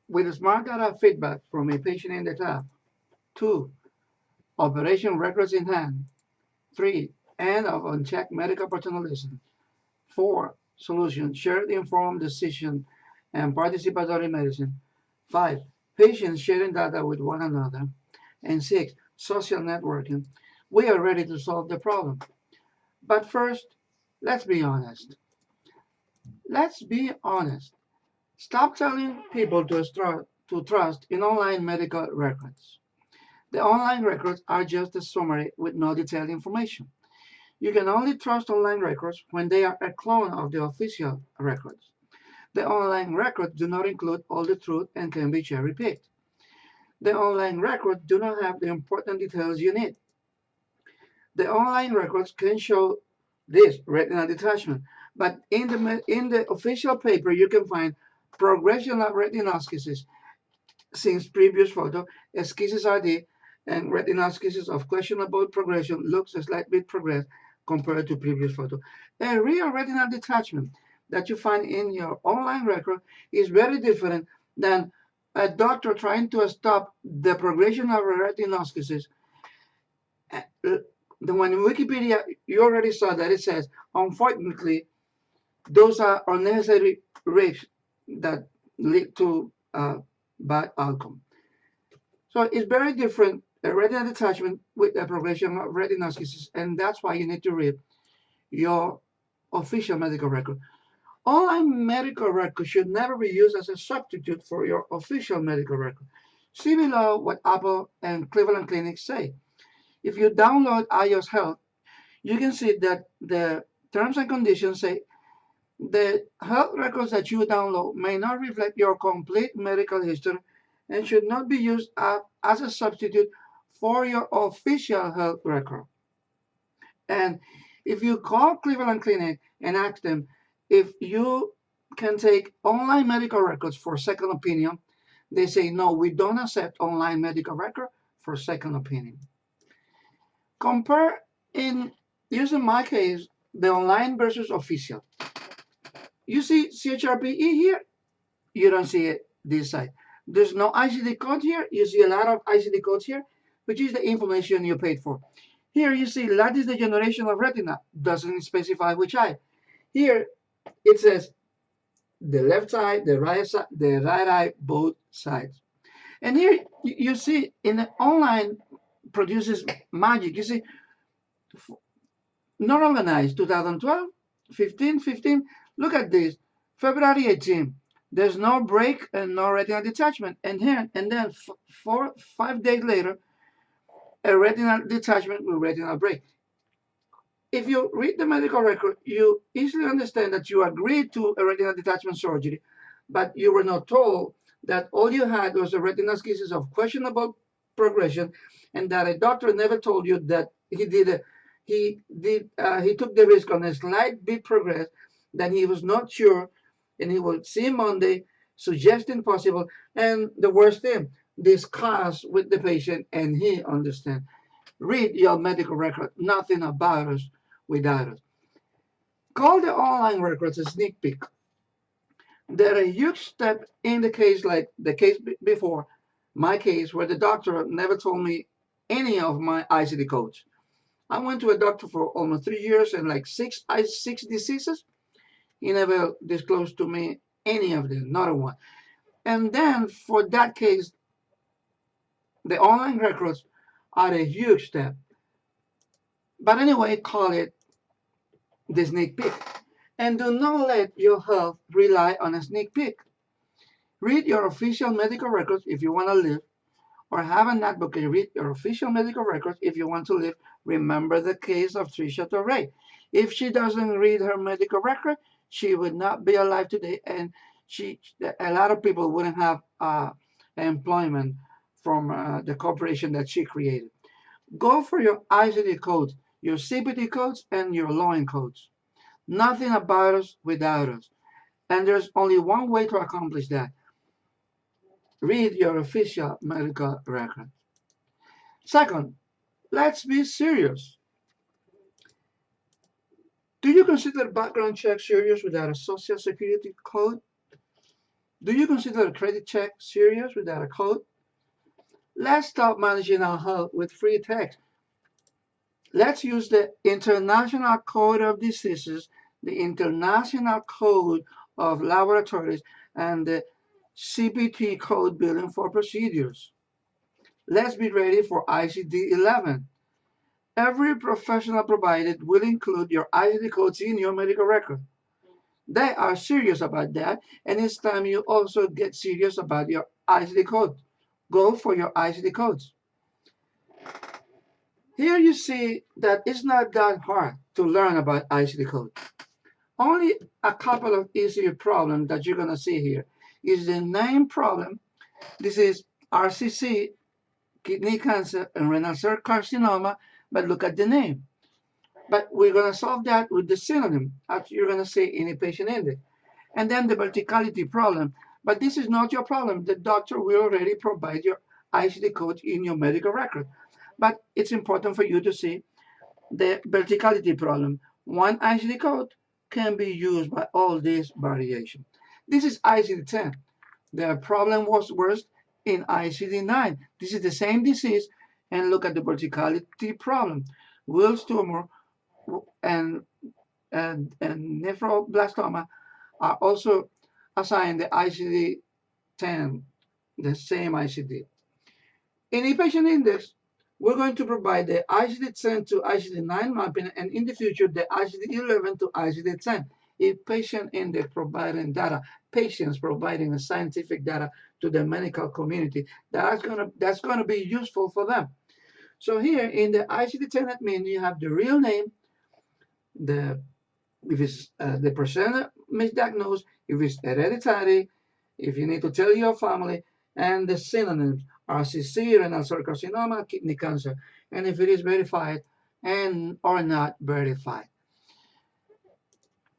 with smart data feedback from a patient in the tab. 2. Operation records in hand. 3. End of unchecked medical paternalism. 4. Solution, shared informed decision and participatory medicine. 5. Patients sharing data with one another. And 6. Social networking. We are ready to solve the problem. But first, let's be honest. Let's be honest. Stop telling people to trust in online medical records. The online records are just a summary with no detailed information. You can only trust online records when they are a clone of the official records. The online records do not include all the truth and can be cherry-picked. The online records do not have the important details you need. The online records can show this retinal detachment, but in the official paper you can find progression of retinoschisis since previous photo, esquisses ID, and retinoschisis of questionable progression looks a slight bit progressed compared to previous photo. A real retinal detachment that you find in your online record is very different than a doctor trying to stop the progression of retinoschisis. The one in Wikipedia, you already saw that it says, unfortunately, those are unnecessary risks that lead to bad outcome. So it's very different, a retinal detachment with a progression of retinoschisis, and that's why you need to read your official medical record. Online medical record should never be used as a substitute for your official medical record. See below what Apple and Cleveland Clinic say. If you download iOS Health, you can see that the terms and conditions say the health records that you download may not reflect your complete medical history and should not be used as a substitute for your official health record. And if you call Cleveland Clinic and ask them if you can take online medical records for second opinion, they say, no, we don't accept online medical record for second opinion. Compare in using my case, the online versus official. You see CHRPE here? You don't see it this side. There's no ICD code here. You see a lot of ICD codes here, which is the information you paid for. Here you see lattice degeneration of retina. Doesn't specify which eye. Here it says the left side, the right eye, both sides. And here you see in the online produces magic. You see not organized 2012, 15, 15. Look at this. February 18. There's no break and no retinal detachment. And here and then 5 days later, a retinal detachment with retinal break. If you read the medical record, you easily understand that you agreed to a retinal detachment surgery, but you were not told that all you had was a retinoschisis of questionable progression, and that a doctor never told you that he took the risk on a slight bit progress, that he was not sure, and he will see Monday, suggesting possible, and the worst thing, discuss with the patient, and he understand. Read your medical record, nothing about us without us. Call the online records a sneak peek. They're a huge step in the case like the case before, my case, where the doctor never told me any of my ICD codes. I went to a doctor for almost 3 years and like six diseases. He never disclosed to me any of them, not a one. And then for that case, the online records are a huge step. But anyway, call it the sneak peek. And do not let your health rely on a sneak peek. Read your official medical records if you want to live, or have an advocate read your official medical records if you want to live. Remember the case of Trisha Torre. If she doesn't read her medical record, she would not be alive today, and a lot of people wouldn't have employment from the corporation that she created. Go for your ICD codes, your CPT codes, and your LOIN codes. Nothing about us without us. And there's only one way to accomplish that. Read your official medical record. Second, let's be serious. Do you consider background check serious without a social security code? Do you consider a credit check serious without a code? Let's stop managing our health with free text. Let's use the International Code of Diseases, the International Code of Laboratories, and the CPT code billing for procedures. Let's be ready for ICD-11. Every professional provided will include your ICD codes in your medical record. They are serious about that, and it's time you also get serious about your ICD code. Go for your ICD codes. Here you see that it's not that hard to learn about ICD code. Only a couple of easier problems that you're going to see here is the name problem. This is RCC, kidney cancer, and renal cell carcinoma, but look at the name. But we're going to solve that with the synonym, as you're going to see in a patient index. And then the verticality problem. But this is not your problem. The doctor will already provide your ICD code in your medical record. But it's important for you to see the verticality problem. One ICD code can be used by all these variations. This is ICD-10. The problem was worse in ICD-9. This is the same disease, and look at the verticality problem. Wills tumor and, and nephroblastoma are also assigned the ICD-10, the same ICD. In e-patient index, we're going to provide the ICD-10 to ICD-9 mapping, and in the future, the ICD-11 to ICD-10. E-patient index providing data, patients providing the scientific data to the medical community. That's gonna be useful for them. So here in the ICD-10 admin, you have the real name, the if it's the percent misdiagnosed, if it's hereditary, if you need to tell your family, and the synonyms RCC, renal cell carcinoma, kidney cancer, and if it is verified and or not verified.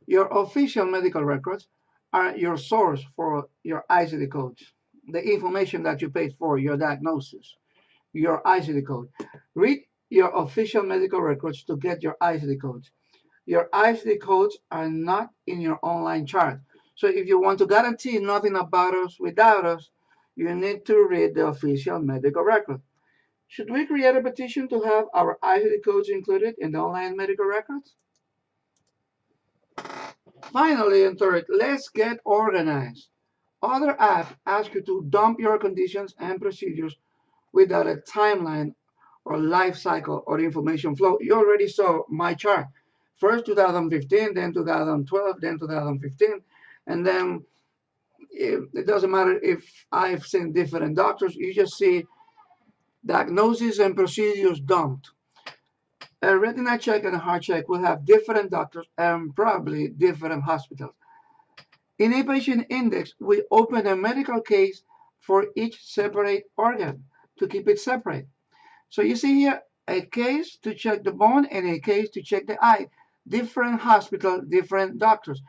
Your official medical records are your source for your ICD codes, the information that you paid for your diagnosis, your ICD code. Read your official medical records to get your ICD codes. Your ICD codes are not in your online chart. So if you want to guarantee nothing about us without us, you need to read the official medical record. Should we create a petition to have our ICD codes included in the online medical records? Finally, and third, let's get organized. Other apps ask you to dump your conditions and procedures without a timeline or life cycle or information flow. You already saw my chart. First 2015, then 2012, then 2015, and then it doesn't matter if I've seen different doctors, you just see diagnosis and procedures dumped. A retina check and a heart check will have different doctors and probably different hospitals. In a patient index, we open a medical case for each separate organ to keep it separate. So you see here a case to check the bone and a case to check the eye. Different hospital, different doctors.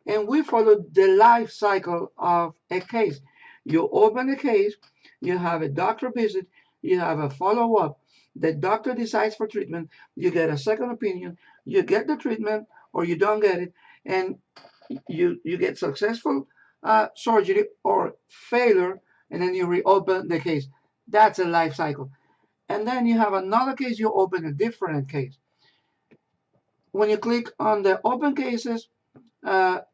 And we follow the life cycle of a case. You open the case, you have a doctor visit, you have a follow-up. The doctor decides for treatment, you get a second opinion, you get the treatment or you don't get it, and you get successful surgery or failure, and then you reopen the case. That's a life cycle. And then you have another case, you open a different case. When you click on the open cases,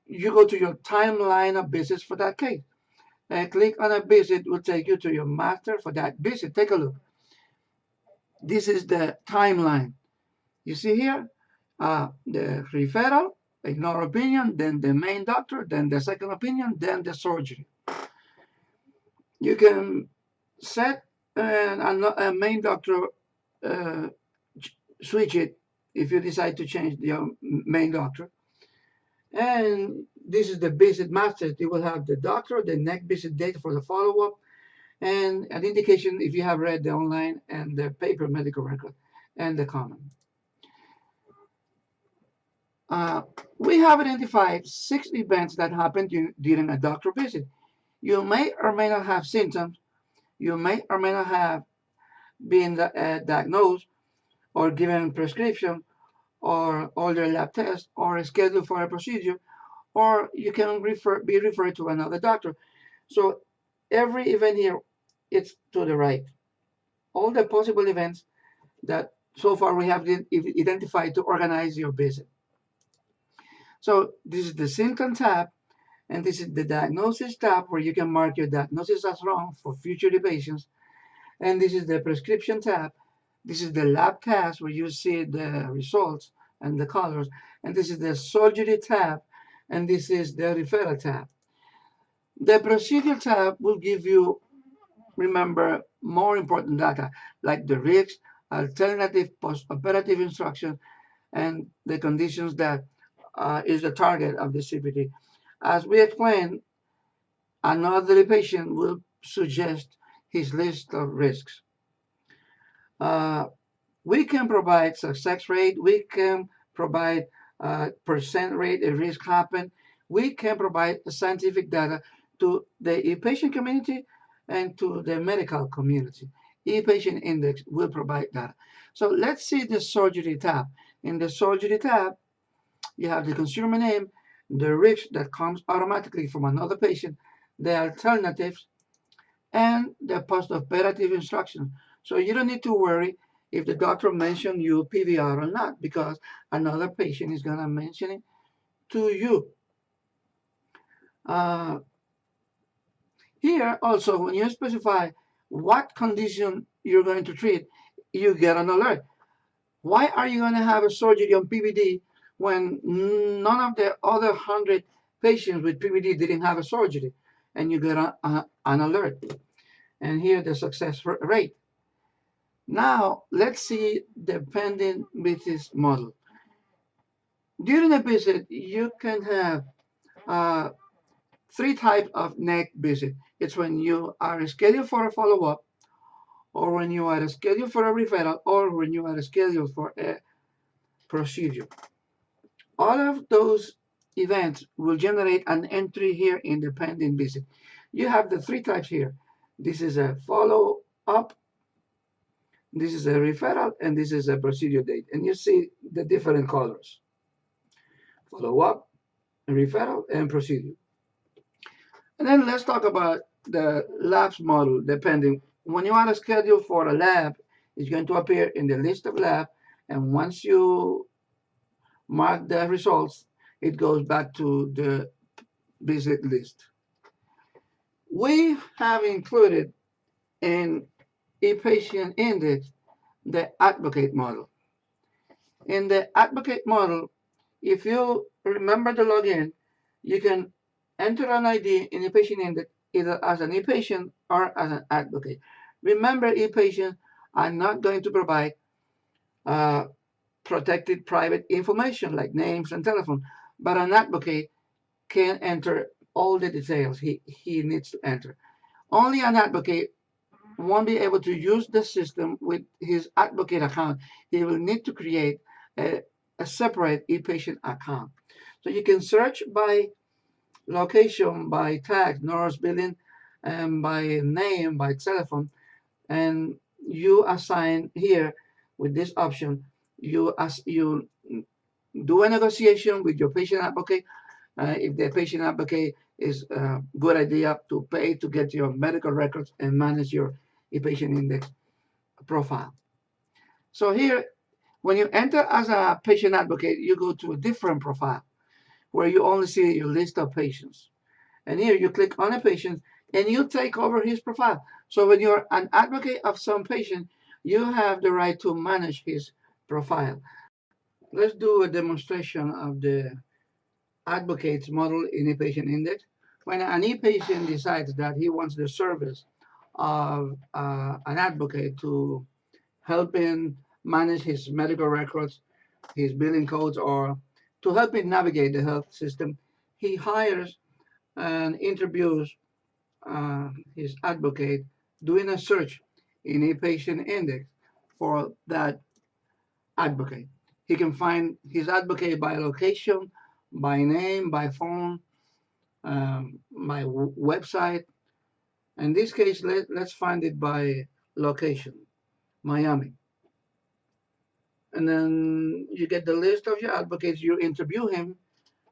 you go to your timeline of visits for that case. And click on a visit will take you to your master for that visit. Take a look. This is the timeline. You see here, the referral, ignore opinion, then the main doctor, then the second opinion, then the surgery. You can set a main doctor, switch it if you decide to change your main doctor. And this is the visit master. You will have the doctor, the next visit date for the follow-up, and an indication if you have read the online and the paper medical record and the comment. We have identified 6 events that happened during a doctor visit. You may or may not have symptoms. You may or may not have been diagnosed or given prescription or order lab test or scheduled for a procedure, or you can be referred to another doctor. So every event here, it's to the right. All the possible events that so far we have identified to organize your visit. So this is the symptom tab, and this is the diagnosis tab where you can mark your diagnosis as wrong for future patients. And this is the prescription tab. This is the lab cast where you see the results and the colors. And this is the surgery tab, and this is the referral tab. The procedure tab will give you, remember, more important data like the risks, alternative post-operative instruction, and the conditions that is the target of the CPT. As we explained, another patient will suggest his list of risks. We can provide success rate, we can provide percent rate if risk happen, we can provide scientific data to the e-patient community and to the medical community. E-patient index will provide data. So let's see the surgery tab. In the surgery tab, you have the consumer name, the risk that comes automatically from another patient, the alternatives, and the post-operative instructions. So you don't need to worry if the doctor mentioned you PVR or not, because another patient is going to mention it to you. Uh, Here also, when you specify what condition you're going to treat, you get an alert. Why are you going to have a surgery on PVD when none of the other 100 patients with PVD didn't have a surgery? And you get an alert. And here the success rate. Now, let's see the pending visit model. During a visit, you can have uh, three types of neck visit. It's when you are scheduled for a follow-up, or when you are scheduled for a referral, or when you are scheduled for a procedure. All of those events will generate an entry here in the pending visit. You have the three types here. This is a follow-up, this is a referral, and this is a procedure date. And you see the different colors. Follow-up, referral, and procedure. And then let's talk about the labs model depending. When you are scheduled for a lab, it's going to appear in the list of lab. And once you mark the results, it goes back to the visit list. We have included in EpatientIndex the advocate model. In the advocate model, if you remember the login, you can enter an ID in EpatientIndex either as an e-patient or as an advocate. Remember, e-patients are not going to provide uh, protected private information like names and telephone, but an advocate can enter all the details he needs to enter. Only an advocate won't be able to use the system with his advocate account. He will need to create a separate e-patient account. So you can search by location, by tag, nurse billing, and by name, by telephone, and you assign here with this option, you do a negotiation with your patient advocate. If the patient advocate is a good idea to pay to get your medical records and manage your e-patient index profile. So here, when you enter as a patient advocate, you go to a different profile where you only see your list of patients. And here you click on a patient and you take over his profile. So when you're an advocate of some patient, you have the right to manage his profile. Let's do a demonstration of the advocates model in e-patient index. When an e-patient decides that he wants the service of an advocate to help him manage his medical records, his billing codes, or to help him navigate the health system, he hires and interviews his advocate doing a search in e-patient index for that advocate. He can find his advocate by location, by name, by phone, by website. In this case, let's find it by location, Miami. And then you get the list of your advocates, you interview him,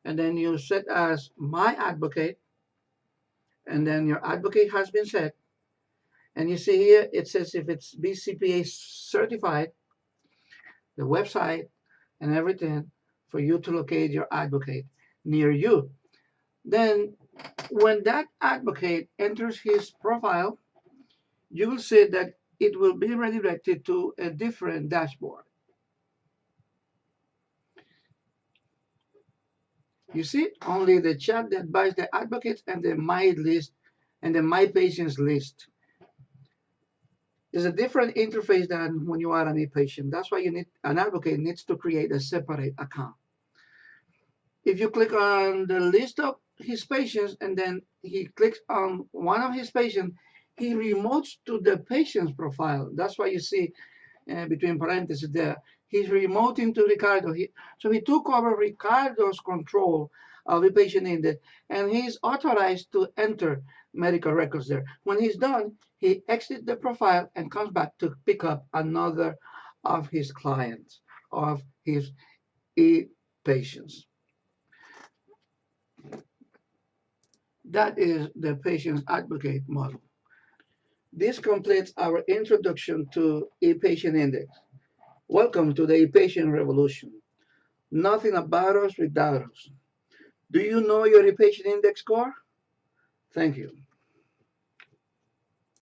and then you set as my advocate, and then your advocate has been set. And you see here, it says if it's BCPA certified, the website and everything for you to locate your advocate near you. Then when that advocate enters his profile, you will see that it will be redirected to a different dashboard. You see only the chat that buys the advocates and the my list and the my patients list. There's a different interface than when you are an e-patient. That's why you need an advocate needs to create a separate account. If you click on the list of his patients and then he clicks on one of his patients, he remotes to the patient's profile. That's why you see between parentheses there. He's remoting to Ricardo. So he took over Ricardo's control of the patient index, and he's authorized to enter medical records there. When he's done, he exits the profile and comes back to pick up another of his clients, of his e-patients. That is the patient's advocate model. This completes our introduction to e-patient index. Welcome to the e-patient revolution. Nothing about us without us. Do you know your e-patient index score? Thank you.